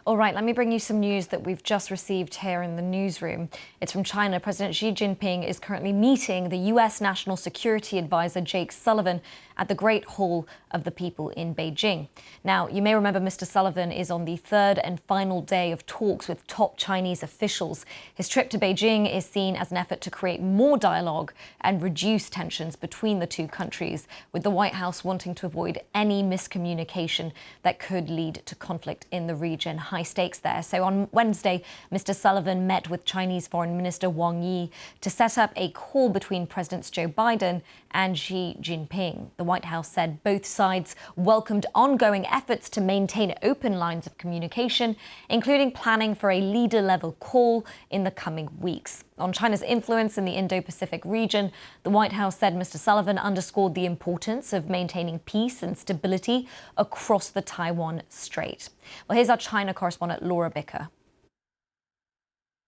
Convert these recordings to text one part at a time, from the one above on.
All right, let me bring you some news that we've just received here in the newsroom. It's from China. President Xi Jinping is currently meeting the US National Security Advisor Jake Sullivan at the Great Hall of the People in Beijing. Now, you may remember Mr. Sullivan is on the third and final day of talks with top Chinese officials. His trip to Beijing is seen as an effort to create more dialogue and reduce tensions between the two countries, with the White House wanting to avoid any miscommunication that could lead to conflict in the region. High stakes there. So on Wednesday, Mr. Sullivan met with Chinese Foreign Minister Wang Yi to set up a call between Presidents Joe Biden and Xi Jinping. The White House said both sides welcomed ongoing efforts to maintain open lines of communication, including planning for a leader-level call in the coming weeks. On China's influence in the Indo-Pacific region, the White House said Mr. Sullivan underscored the importance of maintaining peace and stability across the Taiwan Strait. Well, here's our China correspondent, Laura Bicker.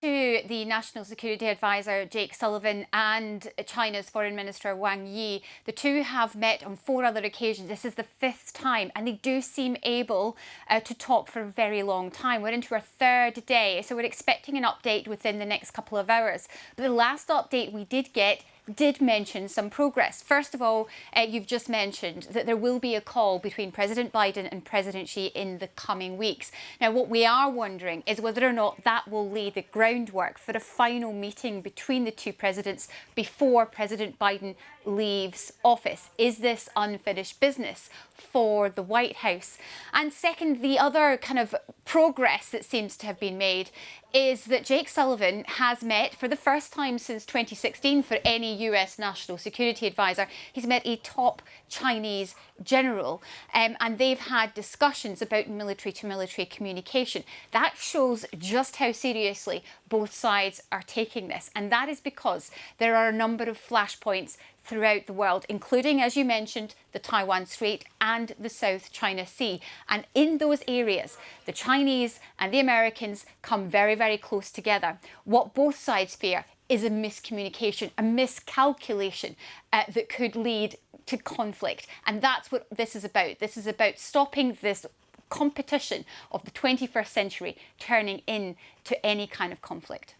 To the National Security Advisor Jake Sullivan and China's Foreign Minister Wang Yi. The two have met on 4 other occasions. This is the 5th time, and they do seem able to talk for a very long time. We're into our 3rd day, so we're expecting an update within the next couple of hours. But the last update we did get did mention some progress. First of all, you've just mentioned that there will be a call between President Biden and President Xi in the coming weeks. Now, what we are wondering is whether or not that will lay the groundwork for a final meeting between the two presidents before President Biden leaves office. Is this unfinished business for the White House? And second, the other kind of progress that seems to have been made is that Jake Sullivan has met for the first time since 2016 for any US National Security Advisor. He's met a top Chinese general and they've had discussions about military-to-military communication. That shows just how seriously both sides are taking this, and that is because there are a number of flashpoints throughout the world, including, as you mentioned, the Taiwan Strait and the South China Sea. And in those areas, the Chinese and the Americans come very, very close together. What both sides fear is a miscommunication, a miscalculation that could lead to conflict. And that's what this is about. This is about stopping this competition of the 21st century turning into any kind of conflict.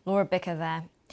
Laura Bicker there.